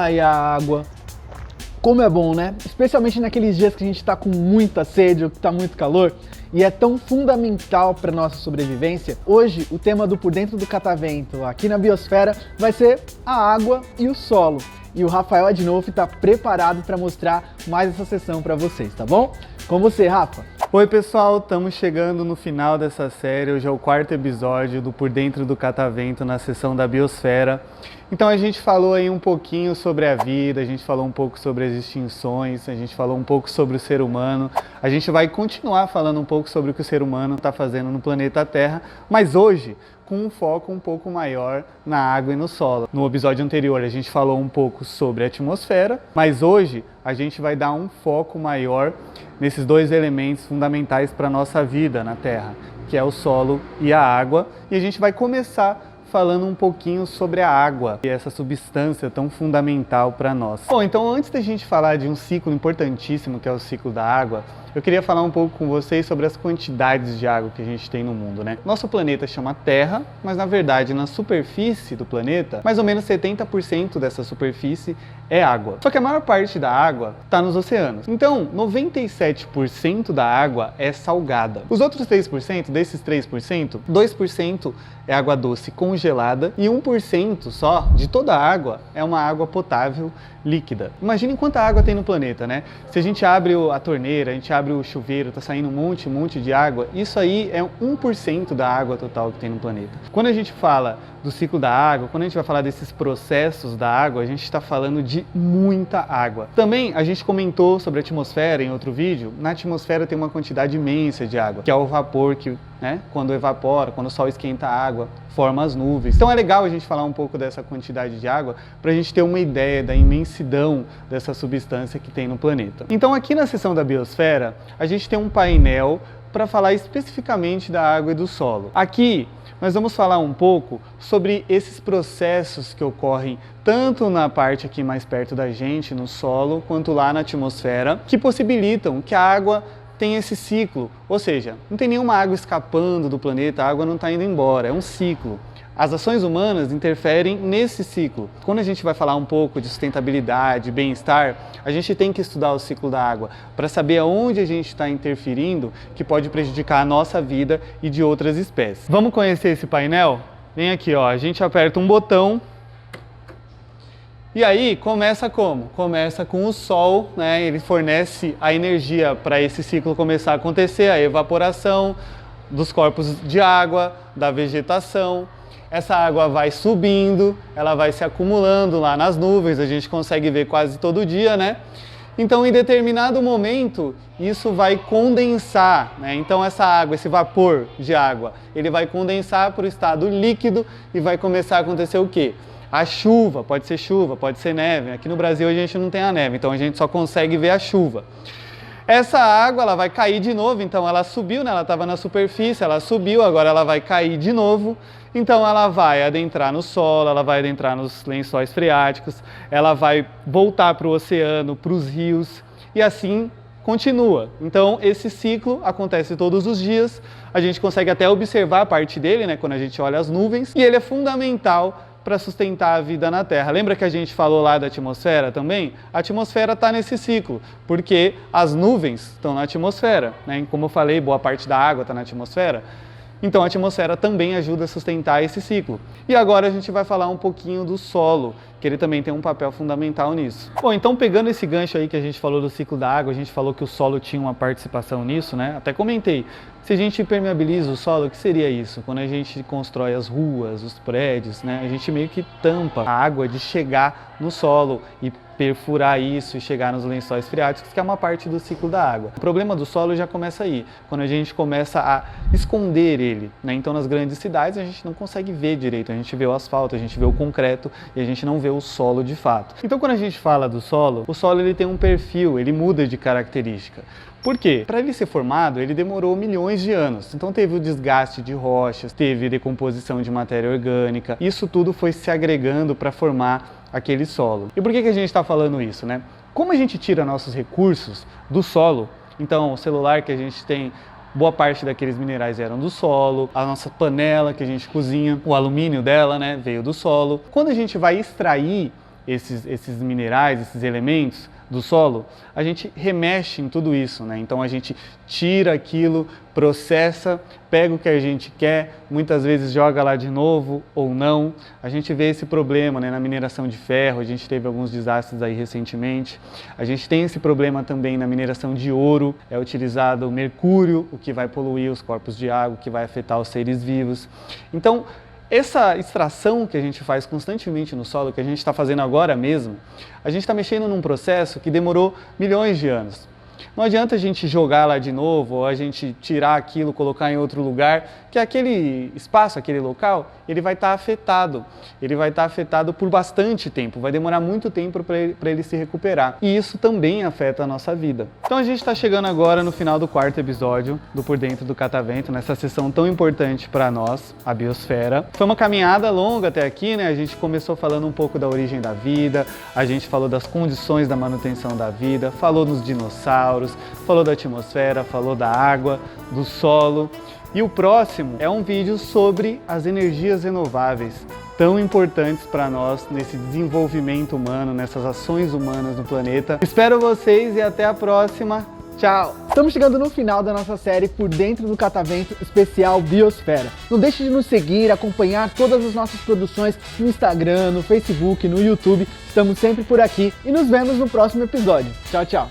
Ai, a água. Como é bom, né? Especialmente naqueles dias que a gente tá com muita sede ou que tá muito calor e é tão fundamental para nossa sobrevivência. Hoje, o tema do Por Dentro do Catavento aqui na Biosfera vai ser a água e o solo. E o Rafael Adinolfi está preparado para mostrar mais essa sessão para vocês, tá bom? Com você, Rafa. Oi pessoal, estamos chegando no final dessa série, hoje é o 4º episódio do Por Dentro do Catavento na sessão da Biosfera. Então a gente falou aí um pouquinho sobre a vida, a gente falou um pouco sobre as extinções, a gente falou um pouco sobre o ser humano. A gente vai continuar falando um pouco sobre o que o ser humano está fazendo no planeta Terra, mas hoje com um foco um pouco maior na água e no solo. No episódio anterior a gente falou um pouco sobre a atmosfera, mas hoje a gente vai dar um foco maior nesses dois elementos fundamentais para a nossa vida na Terra, que é o solo e a água. E a gente vai começar falando um pouquinho sobre a água e essa substância tão fundamental para nós. Bom, então antes da gente falar de um ciclo importantíssimo que é o ciclo da água, eu queria falar um pouco com vocês sobre as quantidades de água que a gente tem no mundo, né? Nosso planeta chama Terra, mas na verdade na superfície do planeta, mais ou menos 70% dessa superfície é água. Só que a maior parte da água está nos oceanos. Então, 97% da água é salgada. Os outros 3%, desses 3%, 2% é água doce congelada e 1% só de toda a água é uma água potável líquida. Imagine quanta água tem no planeta, né? Se a gente abre a torneira, a gente abre o chuveiro, tá saindo um monte de água, isso aí é 1% da água total que tem no planeta. Quando a gente fala do ciclo da água, quando a gente vai falar desses processos da água, a gente está falando de muita água. Também a gente comentou sobre a atmosfera em outro vídeo. Na atmosfera tem uma quantidade imensa de água, que é o vapor que, quando evapora, quando o sol esquenta a água, forma as nuvens. Então é legal a gente falar um pouco dessa quantidade de água para a gente ter uma ideia da imensidão dessa substância que tem no planeta. Então aqui na seção da Biosfera, a gente tem um painel para falar especificamente da água e do solo. Aqui nós vamos falar um pouco sobre esses processos que ocorrem tanto na parte aqui mais perto da gente, no solo, quanto lá na atmosfera, que possibilitam que a água tenha esse ciclo. Ou seja, não tem nenhuma água escapando do planeta, a água não está indo embora, é um ciclo. As ações humanas interferem nesse ciclo. Quando a gente vai falar um pouco de sustentabilidade, bem-estar, a gente tem que estudar o ciclo da água para saber aonde a gente está interferindo que pode prejudicar a nossa vida e de outras espécies. Vamos conhecer esse painel? Vem aqui, ó, a gente aperta um botão e aí começa como? Começa com o sol, né? Ele fornece a energia para esse ciclo começar a acontecer, a evaporação dos corpos de água, da vegetação. Essa água vai subindo, ela vai se acumulando lá nas nuvens, a gente consegue ver quase todo dia, né? Então, em determinado momento, isso vai condensar, né? Então, essa água, esse vapor de água, ele vai condensar para o estado líquido e vai começar a acontecer o quê? A chuva, pode ser neve. Aqui no Brasil a gente não tem a neve, então a gente só consegue ver a chuva. Essa água ela vai cair de novo, então ela subiu, né? Ela estava na superfície, ela subiu, agora ela vai cair de novo. Então ela vai adentrar no solo, ela vai adentrar nos lençóis freáticos, ela vai voltar para o oceano, para os rios e assim continua. Então esse ciclo acontece todos os dias, a gente consegue até observar a parte dele, né? Quando a gente olha as nuvens, e ele é fundamental para sustentar a vida na Terra. Lembra que a gente falou lá da atmosfera também? A atmosfera está nesse ciclo, porque as nuvens estão na atmosfera, né? Como eu falei, boa parte da água está na atmosfera. Então a atmosfera também ajuda a sustentar esse ciclo. E agora a gente vai falar um pouquinho do solo, que ele também tem um papel fundamental nisso. Bom, então pegando esse gancho aí que a gente falou do ciclo da água, a gente falou que o solo tinha uma participação nisso, né? Até comentei, se a gente impermeabiliza o solo, o que seria isso? Quando a gente constrói as ruas, os prédios, né? A gente meio que tampa a água de chegar no solo e perfurar isso e chegar nos lençóis freáticos, que é uma parte do ciclo da água. O problema do solo já começa aí, quando a gente começa a esconder ele, né? Então nas grandes cidades a gente não consegue ver direito, a gente vê o asfalto, a gente vê o concreto e a gente não vê o solo de fato. Então quando a gente fala do solo, o solo ele tem um perfil, ele muda de característica. Por quê? Para ele ser formado, ele demorou milhões de anos. Então teve o desgaste de rochas, teve decomposição de matéria orgânica. Isso tudo foi se agregando para formar aquele solo. E por que a gente está falando isso, né? Como a gente tira nossos recursos do solo, então o celular que a gente tem, boa parte daqueles minerais eram do solo, a nossa panela que a gente cozinha, o alumínio dela, né, veio do solo. Quando a gente vai extrair esses minerais, esses elementos do solo, a gente remexe em tudo isso, né? Então a gente tira aquilo, processa, pega o que a gente quer, muitas vezes joga lá de novo ou não. A gente vê esse problema, né, na mineração de ferro, a gente teve alguns desastres aí recentemente. A gente tem esse problema também na mineração de ouro, é utilizado o mercúrio, o que vai poluir os corpos de água, que vai afetar os seres vivos. Então, essa extração que a gente faz constantemente no solo, que a gente está fazendo agora mesmo, a gente está mexendo num processo que demorou milhões de anos. Não adianta a gente jogar lá de novo, ou a gente tirar aquilo, colocar em outro lugar, que aquele espaço, aquele local, ele vai estar afetado. Ele vai estar afetado por bastante tempo, vai demorar muito tempo para ele se recuperar. E isso também afeta a nossa vida. Então a gente está chegando agora no final do 4º episódio do Por Dentro do Catavento, nessa sessão tão importante para nós, a biosfera. Foi uma caminhada longa até aqui, né? A gente começou falando um pouco da origem da vida, a gente falou das condições da manutenção da vida, falou dos dinossauros, falou da atmosfera, falou da água, do solo. E o próximo é um vídeo sobre as energias renováveis, tão importantes para nós nesse desenvolvimento humano, nessas ações humanas no planeta. Espero vocês e até a próxima. Tchau! Estamos chegando no final da nossa série Por Dentro do Catavento especial Biosfera. Não deixe de nos seguir, acompanhar todas as nossas produções no Instagram, no Facebook, no YouTube. Estamos sempre por aqui e nos vemos no próximo episódio. Tchau, tchau!